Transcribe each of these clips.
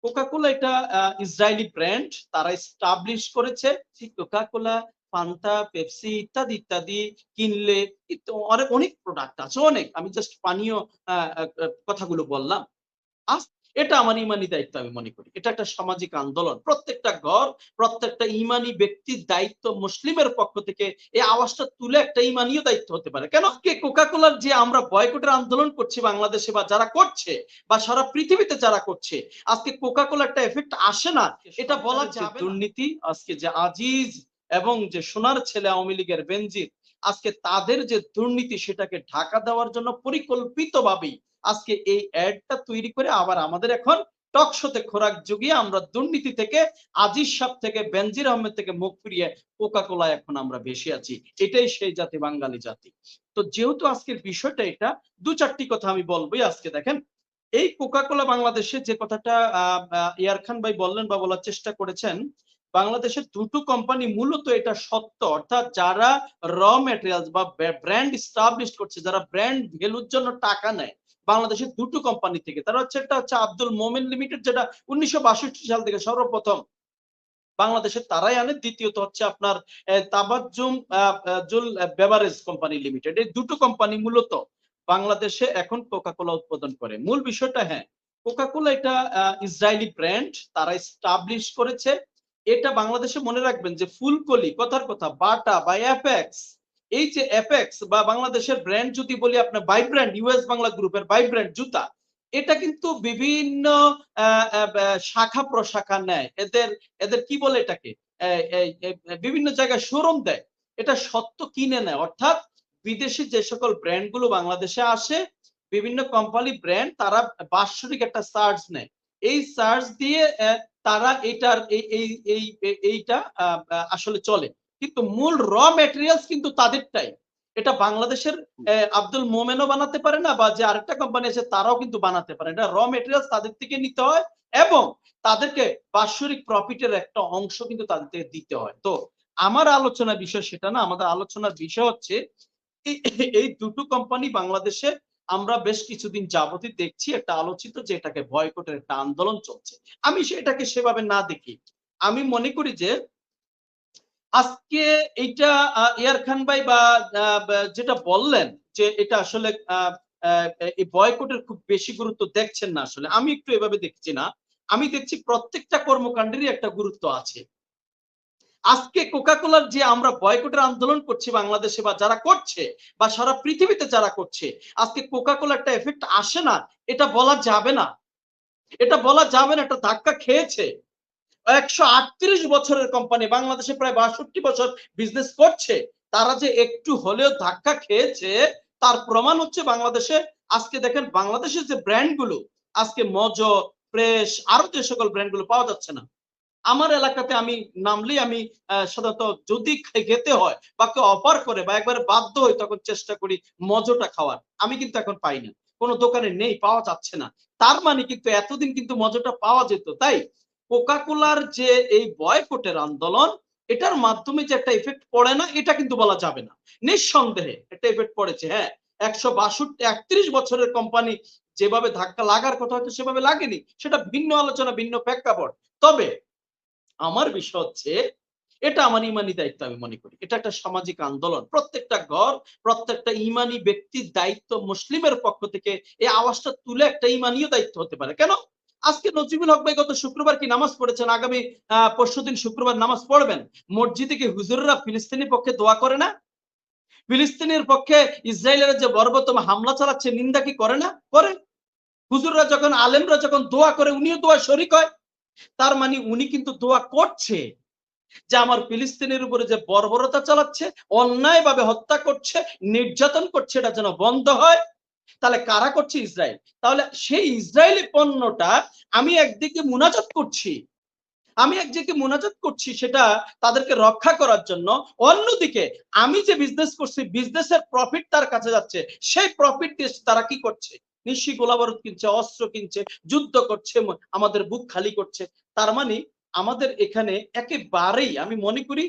Coca-Cola এটা Israeli brand, তারা establish করেছে। কোকা-কোলা, ফান্টা, পেপসি ইত্যাদি ইত্যাদি কিনলে অনেক প্রোডাক্ট আছে, অনেক। আমি জাস্ট পানীয় কথাগুলো বললাম। আজ এটা আমার ইমানি দায়িত্ব আমি মনে করি। এটা একটা সামাজিক আন্দোলন। প্রত্যেকটা ঘর, প্রত্যেকটা ইমানি ব্যক্তির দায়িত্ব, মুসলিমের পক্ষ থেকে এই আওয়াজটা তুলে একটা ইমানীয় দায়িত্ব হতে পারে। কেন কোকা-কোলার যে আমরা বয়কটের আন্দোলন করছি বাংলাদেশে, বা যারা করছে বা সারা পৃথিবীতে যারা করছে, আজকে কোকা-কোলার একটা এফেক্ট আসে না এটা বলা যাবে না। দুর্নীতি আজকে যে আজিজ এবং যে সোনার ছেলে আওয়ামী লীগের বেনজির, আজকে তাদের যে দুর্নীতি সেটাকে ঢাকা দেওয়ার জন্য পরিকল্পিতভাবেই আজকে এই অ্যাডটা তৈরি করে আবার আমাদের এখন টক শোতে খোরাক জুগিয়ে আমরা দুর্নীতি থেকে, আজিজ সাহেব থেকে, বেনজির আহমেদ থেকে মুখ ফিরিয়ে কোকা-কোলা এখন আমরা বেশি আছি। এটাই সেই জাতি, বাঙালি জাতি। তো যেহেতু আজকের বিষয়টা এটা, দু চারটি কথা আমি বলবোই। আজকে দেখেন, এই কোকা-কোলা বাংলাদেশে যে কথাটা ইয়ার খান ভাই বললেন বা বলার চেষ্টা করেছেন, বাংলাদেশের দুটো কোম্পানি মূলত এটা সত্য, অর্থাৎ যারা র ম্যাটেরিয়ালস বা ব্র্যান্ড এস্টাবলিশ করছে, যারা ব্র্যান্ড ভ্যালুর জন্য টাকা নেয় বাংলাদেশের দুটো কোম্পানি থেকে। তারা হচ্ছে, একটা হচ্ছে আব্দুল মোমেন লিমিটেড, যেটা 1962 সাল থেকে সর্বপ্রথম বাংলাদেশে তারাই আনে। দ্বিতীয়ত হচ্ছে আপনার তাবাজ্জুম জুল বেভারেজ কোম্পানি লিমিটেড। এই দুটো কোম্পানি মূলত বাংলাদেশে এখন কোকা-কোলা উৎপাদন করে। মূল বিষয়টা, হ্যাঁ, কোকা-কোলা এটা ইসরায়েলি ব্র্যান্ড, তারা এস্টাবলিশ করেছে। এটা বাংলাদেশে মনে রাখবেন যে ফুলকলি, কথার কথা, বাটা বা অ্যাপেক্স, এই যে অ্যাপেক্স বা বাংলাদেশের ব্র্যান্ড যদি বলি আপনার ভাইব্র্যান্ড, ইউএস বাংলা গ্রুপের ভাইব্র্যান্ড জুতা, এটা কিন্তু বিভিন্ন শাখা প্রশাখা নেয়। এদের এদের কি বলে এটাকে, বিভিন্ন জায়গায় শোরুম দেয়। এটা সত্য কিনে নেয়, অর্থাৎ বিদেশি যে সকল ব্র্যান্ড গুলো বাংলাদেশে আসে, বিভিন্ন কোম্পানি ব্র্যান্ড, তারা বাৎসরিক একটা চার্জ নেয়। এই চার্জ দিয়ে তারা এটার এইটা আসলে চলে, কিন্তু মূল র ম্যাটেরিয়ালস কিন্তু তাদেরটাই। এটা বাংলাদেশের আব্দুল মোমেনও বানাতে পারে না, বা যে আরেকটা কোম্পানি আছে তারাও কিন্তু বানাতে পারে। এটা র ম্যাটেরিয়ালস তাদের থেকে নিতে হয়, এবং তাদেরকে বাৎসরিক প্রফিটের একটা অংশ কিন্তু তাদের থেকে দিতে হয়। তো আমার আলোচনার বিষয় সেটা না। আমাদের আলোচনার বিষয় হচ্ছে এই দুটো কোম্পানি বাংলাদেশে আমরা বেশ কিছুদিন যাবতই দেখছি একটা আলোচিত, যে এটাকে বয়কটের একটা আন্দোলন চলছে। আমি সেটাকে সেভাবে না দেখি। আমি মনে করি যে আজকে এইটা ইয়ার খান ভাই বা যেটা বললেন যে এটা আসলে এই বয়কটের খুব বেশি গুরুত্ব দেখছেন না, আসলে আমি একটু এভাবে দেখছি না। আমি দেখছি প্রত্যেকটা কর্মকাণ্ডেরই একটা গুরুত্ব আছে। আজকে কোকা-কোলার যে আমরা বয়কটের আন্দোলন করছি বাংলাদেশে, বা যারা করছে বা সারা পৃথিবীতে যারা করছে, আজকে কোকা-কোলার একটা এফেক্ট আসে না এটা বলা যাবে না। এটা বলা যাবে না, একটা ধাক্কা খেয়েছে। 138 বছরের কোম্পানি, বাংলাদেশে প্রায় 62 বছর বিজনেস করছে, তারা যে একটু হলেও ধাক্কা খেয়েছে তার প্রমাণ হচ্ছে বাংলাদেশে। আজকে দেখেন বাংলাদেশের যে ব্র্যান্ড গুলো, আজকে মজো, ফ্রেশ, আরো যে সকল ব্র্যান্ড গুলো পাওয়া যাচ্ছে না। আমার এলাকাতে আমি নামলেই আমি সাধারণত যদি খেতে হয় বা কেউ অফার করে বা একবারে বাধ্য হই, তখন চেষ্টা করি মজোটা খাওয়ার। আমি কিন্তু এখন পাই না, কোনো দোকানে নেই, পাওয়া যাচ্ছে না। তার মানে কিন্তু এতদিন কিন্তু মজোটা পাওয়া যেত। তাই কোকা-কোলার যে এই বয়কটের আন্দোলন, এটার মাধ্যমে যে একটা ইফেক্ট পড়ে না এটা কিন্তু বলা যাবে না। নিঃসন্দেহে একটা ইফেক্ট পড়েছে, হ্যাঁ। 162-31 বছরের কোম্পানি যেভাবে ধাক্কা লাগার কথা হয়তো সেভাবে লাগেনি, সেটা ভিন্ন আলোচনা, ভিন্ন প্রেক্ষাপট। তবে আমার বিষয় হচ্ছে, এটা আমার ইমানি দায়িত্ব আমি মনে করি। এটা একটা সামাজিক আন্দোলন। প্রত্যেকটা ঘর, প্রত্যেকটা ইমানি ব্যক্তির দায়িত্ব, মুসলিমের পক্ষ থেকে এই আওয়াজটা তুলে একটা ইমানীয় দায়িত্ব হতে পারে। কেন? আজকে নজিবুল হক ভাই গত শুক্রবার কি নামাজ পড়েছেন? আগামী পরশুদিন শুক্রবার নামাজ পড়বেন। মসজিদে কি হুজুররা ফিলিস্তিনের পক্ষে দোয়া করে না? ফিলিস্তিনের পক্ষে ইসরায়েলের যে বর্বরতম হামলা চালাচ্ছে নিন্দা কি করে না? করে। হুজুররা যখন, আলেমরা যখন দোয়া করে, উনিও দোয়া শরীক হয়। তার মানে উনি কিন্তু দোয়া করছে যে আমার ফিলিস্তিনের উপরে যে বর্বরতা চালাচ্ছে, অন্যায়ভাবে হত্যা করছে, নির্যাতন করছে, এটা যেন বন্ধ হয়। তাহলে কারা করছে? ইসরায়েল। তাহলে সেই ইসরায়েলি পণ্যটা আমি একদিকে মুনাজাত করছি, সেটা তাদেরকে রক্ষা করার জন্য। অন্যদিকে আমি যে বিজনেস করছি, বিজনেসের প্রফিট তার কাছে যাচ্ছে, সেই প্রফিট দিয়ে তারা কি করছে? নিশ্চয়ই গোলাবারুদ কিনছে, অস্ত্র কিনছে, যুদ্ধ করছে, আমাদের বুক খালি করছে। তার মানে আমাদের এখানে একেবারেই আমি মনে করি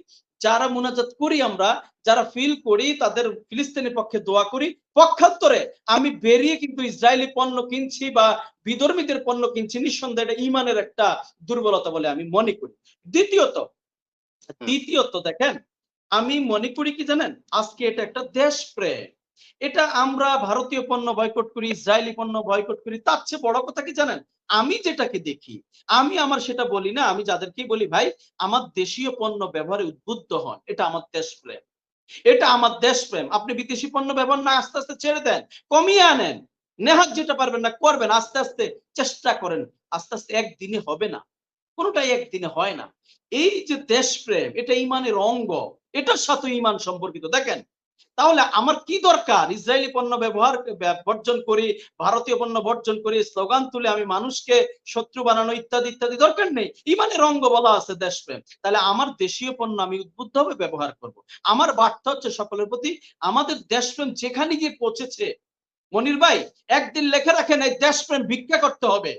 যারা মুনাজাত করি আমরা, যারা ফিল করি, তাদের ফিলিস্তিনের পক্ষে দোয়া করি, পক্ষান্তরে আমি বেরিয়ে কিন্তু ইসরায়েলি পণ্য কিনছি বা বিধর্মীদের পণ্য কিনছি, নিঃসন্দেহে এটা ইমানের একটা দুর্বলতা বলে আমি মনে করি। দ্বিতীয়ত দ্বিতীয়ত দেখেন, আমি মনে করি কি জানেন, আজকে এটা একটা দেশপ্রেম। এটা আমরা ভারতীয় পণ্য বয়কট করি, ইসরায়েলি পণ্য বয়কট করি, তার চেয়ে বড় কথা কি জানেন, আমি যেটাকে দেখি, আমি আমার সেটা বলি না, আমি যাদেরকেই বলি ভাই আমার দেশীয় পণ্য ব্যবহারে উদ্বুদ্ধ হন, এটা আমার দেশপ্রেম, এটা আমার দেশপ্রেম। আপনি বিদেশি পণ্য ব্যবহার না আস্তে আস্তে ছেড়ে দেন, কমিয়ে আনেন, নেহাত যেটা পারবেন না করবেন, আস্তে আস্তে চেষ্টা করেন, আস্তে আস্তে একদিনে হবে না, কোনোটাই একদিনে হয় না। এই যে দেশপ্রেম, এটা ইমানের অঙ্গ, এটার সাথে ইমান সম্পর্কিত। দেখেন, তাহলে আমার কি দরকার ইসরায়েলি পণ্য ব্যবহার বর্জন করি, ভারতীয় পণ্য বর্জন করি, স্লোগান তুলে আমি মানুষকে শত্রু বানানো ইত্যাদি ইত্যাদি, দরকার নেই। ইমানের অঙ্গ বলা আছে দেশপ্রেম, তাহলে আমার দেশীয় পণ্য আমি উদ্বুদ্ধভাবে ব্যবহার করব। আমার বার্তা হচ্ছে সকলের প্রতি, আমাদের দেশপ্রেম যেখানে গিয়ে পৌঁছেছে, মনির ভাই একদিন লেখে রাখেন, এই দেশপ্রেম ভিক্ষা করতে হবে,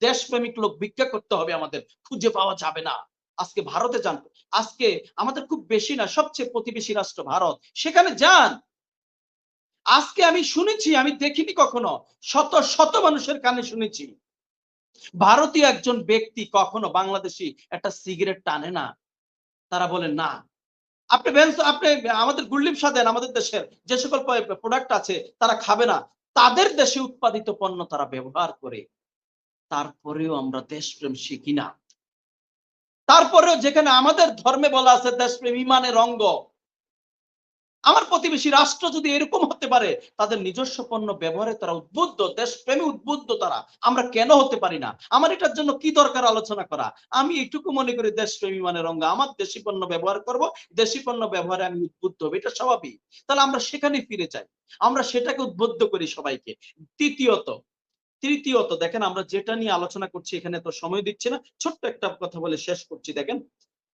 দেশপ্রেমিক লোক ভিক্ষা করতে হবে, আমাদের খুঁজে পাওয়া যাবে না। আজকে ভারতে যান, আজকে আমাদের খুব বেশি না, সবচেয়ে প্রতিবেশী রাষ্ট্র ভারত, সেখানে যান, আজকে আমি শুনেছি, আমি দেখিনি কখনো, শত শত মানুষের কানে শুনেছি ভারতীয় একজন ব্যক্তি কখনো বাংলাদেশি একটা সিগারেট টানে না, তারা বলেন না। আপনি আপনি আমাদের গুল্লিম সাদেন, আমাদের দেশের যে সকল প্রোডাক্ট আছে তারা খাবে না, তাদের দেশে উৎপাদিত পণ্য তারা ব্যবহার করে। তারপরেও আমরা দেশপ্রেম শিখি না, তারপরেও যেখানে আমাদের ধর্মে বলা আছে দেশপ্রেম ইমানের অঙ্গ, আমার প্রতিবেশী রাষ্ট্র যদি এরকম হতে পারে, তাদের নিজস্ব পণ্য ব্যবহারে তারা উদ্বুদ্ধ, দেশপ্রেমী উদ্বুদ্ধ তারা, আমরা কেন হতে পারি না? আমার এটার জন্য কি দরকার আলোচনা করা? আমি এটুকু মনে করি দেশপ্রেমী মানের অঙ্গ, আমার দেশি পণ্য ব্যবহার করব, দেশি পণ্য ব্যবহারে আমি উদ্বুদ্ধ হব, এটা স্বাভাবিক। তাহলে আমরা সেখানে ফিরে যাই, আমরা সেটাকে উদ্বুদ্ধ করি সবাইকে। তৃতীয়ত তৃতীয়ত দেখেন, আমরা যেটা নিয়ে আলোচনা করছি এখানে তো সময় দিচ্ছি না, ছোট্ট একটা কথা বলে শেষ করছি। দেখেন,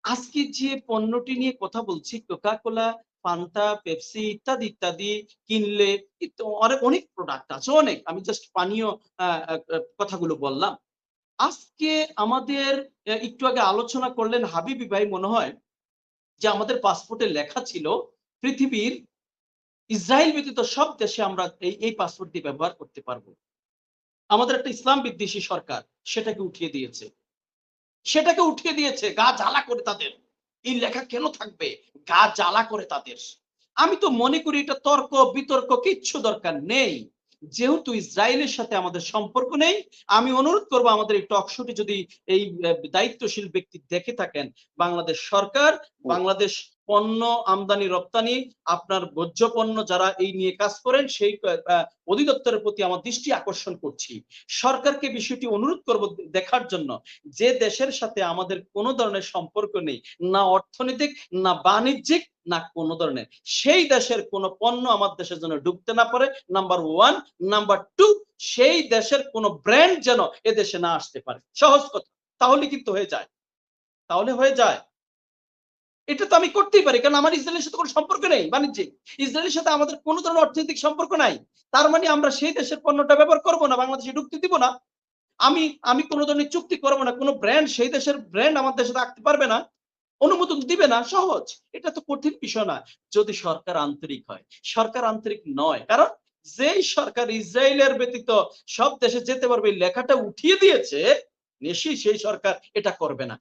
আজকে যে পণ্যটি নিয়ে কথা বলছি, কোকা কোলা, ফান্তা, পেপসি ইত্যাদি ইত্যাদি কিনলে অনেক অনেক প্রোডাক্ট আছে, অনেক, আমি জাস্ট পানীয় কথাগুলো বললাম। আজকে আমাদের একটু আগে আলোচনা করলেন হাবিবি ভাই মনে হয়, যে আমাদের পাসপোর্টে লেখা ছিল পৃথিবীর ইসরায়েল ব্যতীত সব দেশে আমরা এই পাসপোর্ট দিয়ে ব্যবহার করতে পারবো। আমাদের একটা ইসলাম বিদ্বেষী সরকার সেটাকে উঠিয়ে দিয়েছে, সেটাকে উঠিয়ে দিয়েছে, গা জ্বালা করে তাদের। এই লেখা কেন থাকবে? গা জ্বালা করে তাদের। আমি তো মনে করি এটা তর্ক বিতর্ক কিচ্ছু দরকার নেই। যেহেতু ইসরায়েলের সাথে আমাদের সম্পর্ক নেই, আমি অনুরোধ করব আমাদের এই টক শোটি যদি এই দায়িত্বশীল ব্যক্তি দেখে থাকেন, বাংলাদেশ সরকার, বাংলাদেশ পণ্য আমদানি রপ্তানি, আপনার ভোজ্য পণ্য যারা এই নিয়ে কাজ করেন, সেই অধিদপ্তরের প্রতি আমার দৃষ্টি আকর্ষণ করছি। সরকারকে বিষয়টি অনুরোধ করব দেখার জন্য, যে দেশের সাথে আমাদের কোনো ধরনের সম্পর্ক নেই, না অর্থনৈতিক, না বাণিজ্যিক, না কোনো ধরনের, সেই দেশের কোনো পণ্য আমার দেশের জন্য ঢুকতে না পারে, নাম্বার 1। নাম্বার 2, সেই দেশের কোনো ব্র্যান্ড যেন এদেশে না আসতে পারে। সহজ কথা, তাহলে কিন্তু হয়ে যায়, তাহলে হয়ে যায়। এটা তো আমি করতেই পারি, কারণ আমার ইসরায়েলের সাথে কোনো সম্পর্ক নেই বাণিজ্যিক, ইসরায়েলের সাথে আমাদের কোনো ধরনের অর্থনৈতিক সম্পর্ক নাই। তার মানে আমরা সেই দেশের পণ্যটা ব্যবহার করব না, বাংলাদেশে ঢুকতে দিব না। আমি আমি কোনো ধরনের চুক্তি করব না, কোনো ব্র্যান্ড সেই দেশের ব্র্যান্ড আমার দেশে রাখতে পারবে না, অনুমোদন দিবে না, সহজ। এটা তো কঠিন বিষয় না, যদি সরকার আন্তরিক হয়। সরকার আন্তরিক নয়, কারণ যেই সরকার ইসরায়েলের ব্যতীত সব দেশে যেতে পারবে এই লেখাটা উঠিয়ে দিয়েছে, নিশ্চয়ই সেই সরকার এটা করবে না।